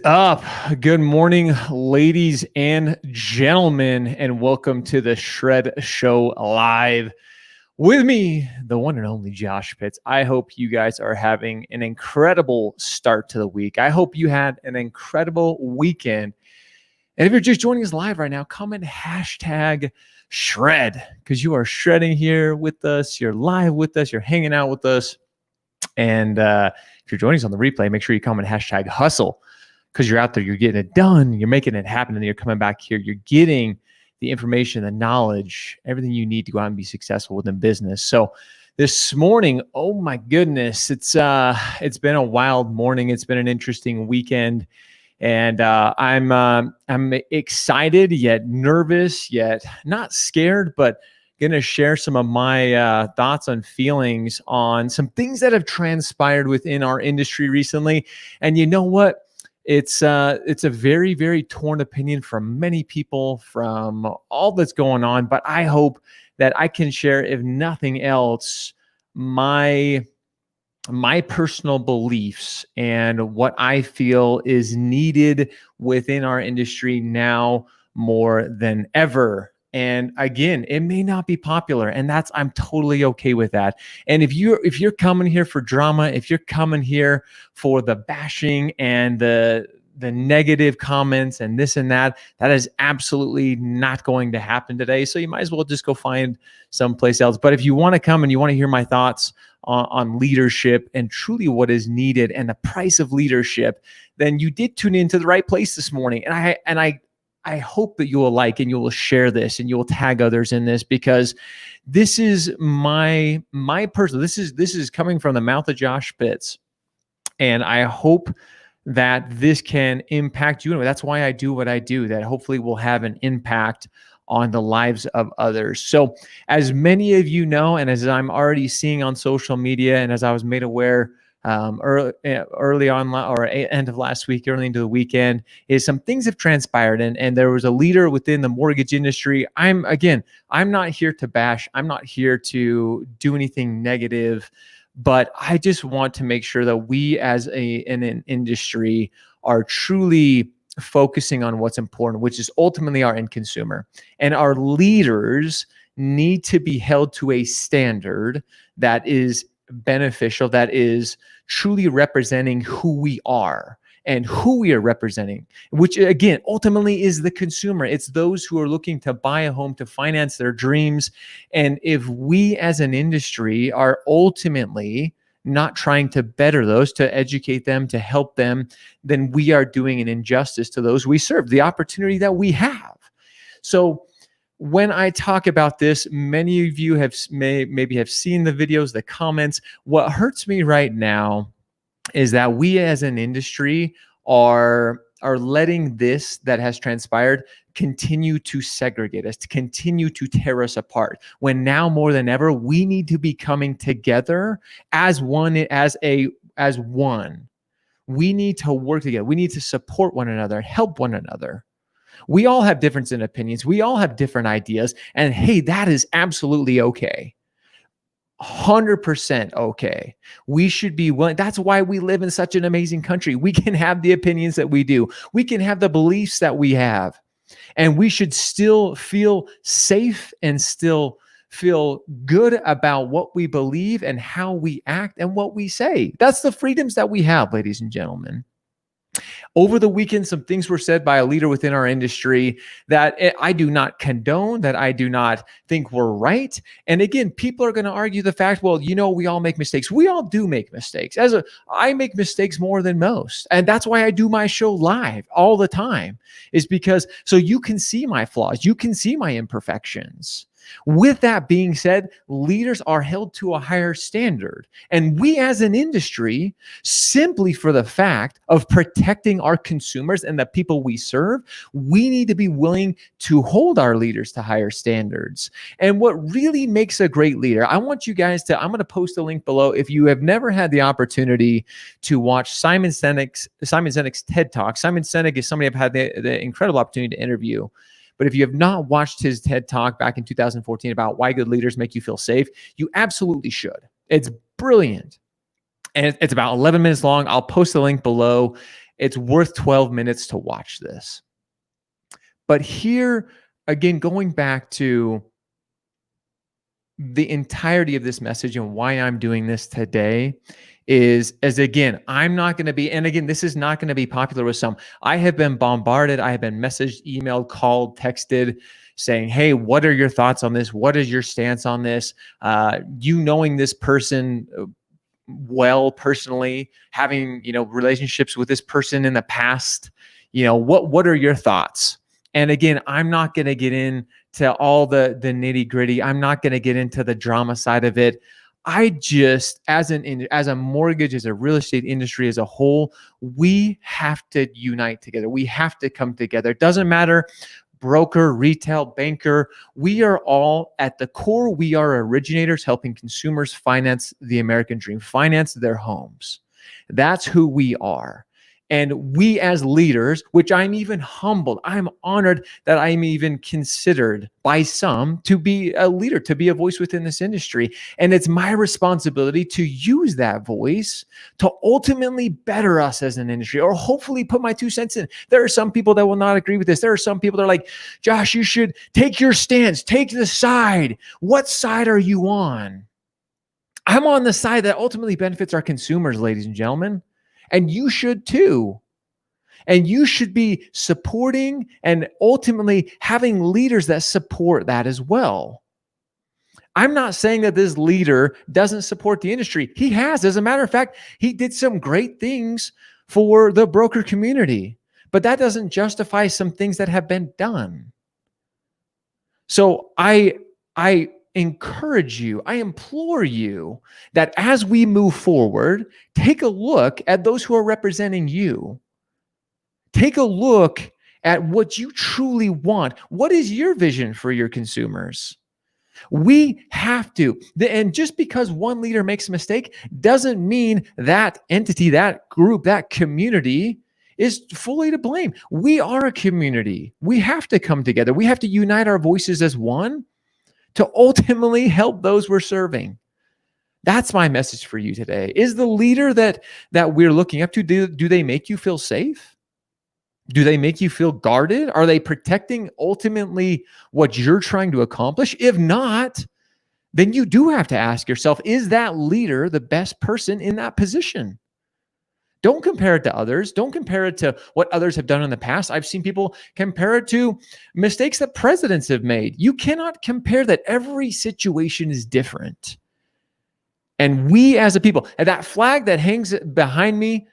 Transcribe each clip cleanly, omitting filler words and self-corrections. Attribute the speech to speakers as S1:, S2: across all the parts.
S1: Up. Good morning, ladies and gentlemen, and welcome to the Shred Show Live. With me, the one and only Josh Pitts. I hope you guys are having an incredible start to the week. I hope you had an incredible weekend. And if you're just joining us live right now, comment hashtag shred because you are shredding here with us. You're live with us. You're hanging out with us. And if you're joining us on the replay, make sure you comment hashtag hustle because you're out there, you're getting it done, you're making it happen, and you're coming back here. You're getting the information, the knowledge, everything you need to go out and be successful within business. So this morning, oh my goodness, it's been a wild morning. It's been an interesting weekend. And I'm excited, yet nervous, yet not scared, but going to share some of my thoughts and feelings on some things that have transpired within our industry recently. And you know what? It's a very, very torn opinion from many people from all that's going on. But I hope that I can share, if nothing else, my personal beliefs and what I feel is needed within our industry now more than ever. And again, it may not be popular, and I'm totally okay with that. And if you're coming here for drama, if you're coming here for the bashing and the negative comments and this and that is absolutely not going to happen today. So you might as well just go find someplace else. But if you want to come and you want to hear my thoughts on leadership and truly what is needed and the price of leadership, then you did tune into the right place this morning. And I hope that you will like and you will share this and you will tag others in this, because this is my personal, this is coming from the mouth of Josh Pitts. And I hope that this can impact you. And that's why I do what I do, that hopefully will have an impact on the lives of others. So as many of you know, and as I'm already seeing on social media, and as I was made aware early on or end of last week, early into the weekend, is some things have transpired. And there was a leader within the mortgage industry. I'm not here to bash. I'm not here to do anything negative, but I just want to make sure that we as an industry are truly focusing on what's important, which is ultimately our end consumer. And our leaders need to be held to a standard that is beneficial, that is truly representing who we are and who we are representing, which again, ultimately is the consumer. It's those who are looking to buy a home, to finance their dreams. And if we as an industry are ultimately not trying to better those, to educate them, to help them, then we are doing an injustice to those we serve, the opportunity that we have. So when I talk about this, many of you maybe have seen the videos, the comments. What hurts me right now is that we as an industry are letting this that has transpired continue to segregate us, to continue to tear us apart, when now more than ever, we need to be coming together as one, as one. We need to work together. We need to support one another, help one another. We all have difference in opinions. We all have different ideas. And hey, that is absolutely okay. 100% okay. We should be willing. That's why we live in such an amazing country. We can have the opinions that we do. We can have the beliefs that we have. And we should still feel safe and still feel good about what we believe and how we act and what we say. That's the freedoms that we have, ladies and gentlemen. Over the weekend, some things were said by a leader within our industry that I do not condone, that I do not think were right. And again, people are going to argue the fact, well, we all make mistakes. We all do make mistakes. I make mistakes more than most. And that's why I do my show live all the time, is because so you can see my flaws, you can see my imperfections. With that being said, leaders are held to a higher standard. And we as an industry, simply for the fact of protecting our consumers and the people we serve, we need to be willing to hold our leaders to higher standards. And what really makes a great leader, I'm going to post a link below. If you have never had the opportunity to watch Simon Sinek's TED Talk, Simon Sinek is somebody I've had the incredible opportunity to interview. But if you have not watched his TED Talk back in 2014 about why good leaders make you feel safe, you absolutely should. It's brilliant. And it's about 11 minutes long. I'll post the link below. It's worth 12 minutes to watch this. But here, again, going back to the entirety of this message and why I'm doing this today is, as again, I'm not going to be, and again, this is not going to be popular with some. I have been bombarded. I have been messaged, emailed, called, texted saying, hey, what are your thoughts on this? What is your stance on this? You knowing this person well personally, having, relationships with this person in the past, what are your thoughts? And again, I'm not going to get into all the nitty gritty. I'm not going to get into the drama side of it. I just, as a mortgage, as a real estate industry as a whole, we have to unite together. We have to come together. It doesn't matter, broker, retail, banker. We are all at the core. We are originators helping consumers finance the American dream, finance their homes. That's who we are. And we as leaders, which I'm even humbled, I'm honored that I'm even considered by some to be a leader, to be a voice within this industry. And it's my responsibility to use that voice to ultimately better us as an industry, or hopefully put my 2 cents in. There are some people that will not agree with this. There are some people that are like, Josh, you should take your stance, take the side. What side are you on? I'm on the side that ultimately benefits our consumers, ladies and gentlemen. And you should too. And you should be supporting and ultimately having leaders that support that as well. I'm not saying that this leader doesn't support the industry. He has. As a matter of fact, he did some great things for the broker community, but that doesn't justify some things that have been done. So I encourage you, I implore you that as we move forward, take a look at those who are representing you. Take a look at what you truly want. What is your vision for your consumers? We have to. And just because one leader makes a mistake doesn't mean that entity, that group, that community is fully to blame. We are a community. We have to come together. We have to unite our voices as one to ultimately help those we're serving. That's my message for you today. Is the leader that we're looking up to, do they make you feel safe? Do they make you feel guarded? Are they protecting ultimately what you're trying to accomplish? If not, then you do have to ask yourself, is that leader the best person in that position? Don't compare it to others. Don't compare it to what others have done in the past. I've seen people compare it to mistakes that presidents have made. You cannot compare that. Every situation is different. And we as a people, and that flag that hangs behind me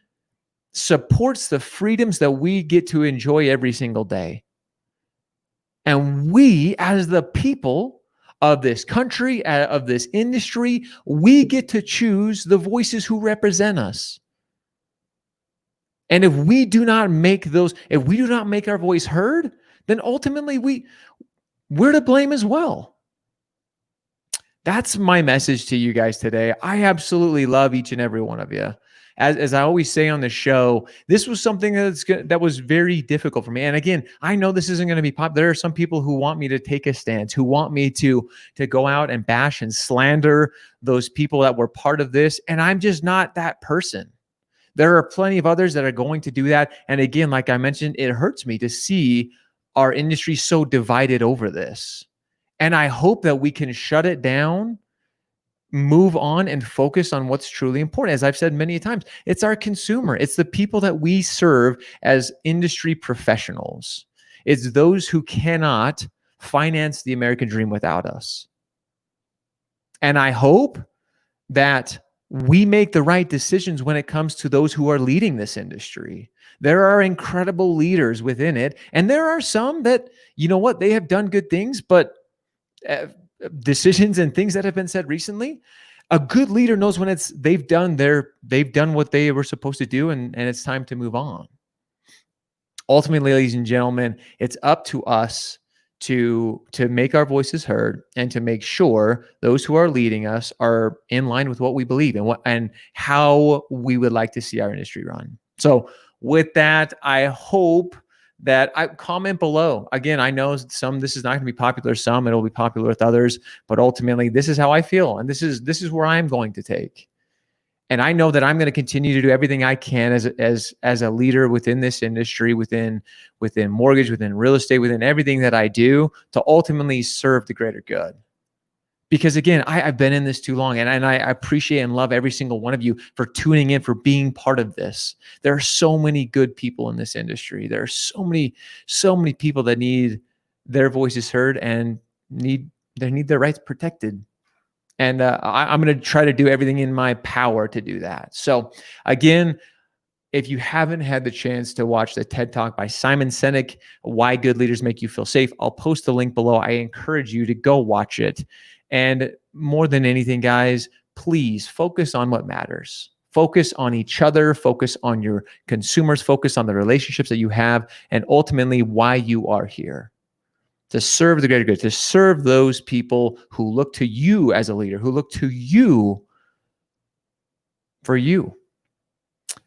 S1: supports the freedoms that we get to enjoy every single day. And we as the people of this country, of this industry, we get to choose the voices who represent us. And if we do not make our voice heard, then ultimately we're to blame as well. That's my message to you guys today. I absolutely love each and every one of you. As I always say on the show, this was something that was very difficult for me. And again, I know this isn't going to be popular. There are some people who want me to take a stance, who want me to go out and bash and slander those people that were part of this. And I'm just not that person. There are plenty of others that are going to do that. And again, like I mentioned, it hurts me to see our industry so divided over this. And I hope that we can shut it down, move on, and focus on what's truly important. As I've said many times, it's our consumer. It's the people that we serve as industry professionals. It's those who cannot finance the American dream without us. And I hope that we make the right decisions when it comes to those who are leading this industry. There are incredible leaders within it. And there are some that, they have done good things, but decisions and things that have been said recently, a good leader knows when they've done what they were supposed to do, and it's time to move on. Ultimately, ladies and gentlemen, it's up to us to make our voices heard and to make sure those who are leading us are in line with what we believe and how we would like to see our industry run. So with that, I hope that I comment below. Again, I know this is not going to be popular. Some it'll be popular with others, but ultimately this is how I feel. And this is where I'm going to take. And I know that I'm going to continue to do everything I can as a leader within this industry, within mortgage, within real estate, within everything that I do, to ultimately serve the greater good. Because again, I've been in this too long, and I appreciate and love every single one of you for tuning in, for being part of this. There are so many good people in this industry. There are so many people that need their voices heard and need their rights protected. And I'm going to try to do everything in my power to do that. So again, if you haven't had the chance to watch the TED Talk by Simon Sinek, Why Good Leaders Make You Feel Safe, I'll post the link below. I encourage you to go watch it. And more than anything, guys, please focus on what matters. Focus on each other, focus on your consumers, focus on the relationships that you have, and ultimately why you are here. To serve the greater good, to serve those people who look to you as a leader, who look to you for you.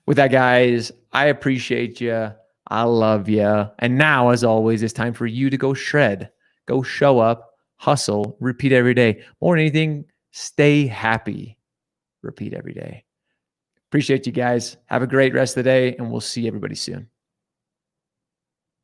S1: With that, guys, I appreciate you. I love you. And now, as always, it's time for you to go shred, go show up, hustle, repeat every day. More than anything, stay happy. Repeat every day. Appreciate you guys. Have a great rest of the day, and we'll see everybody soon.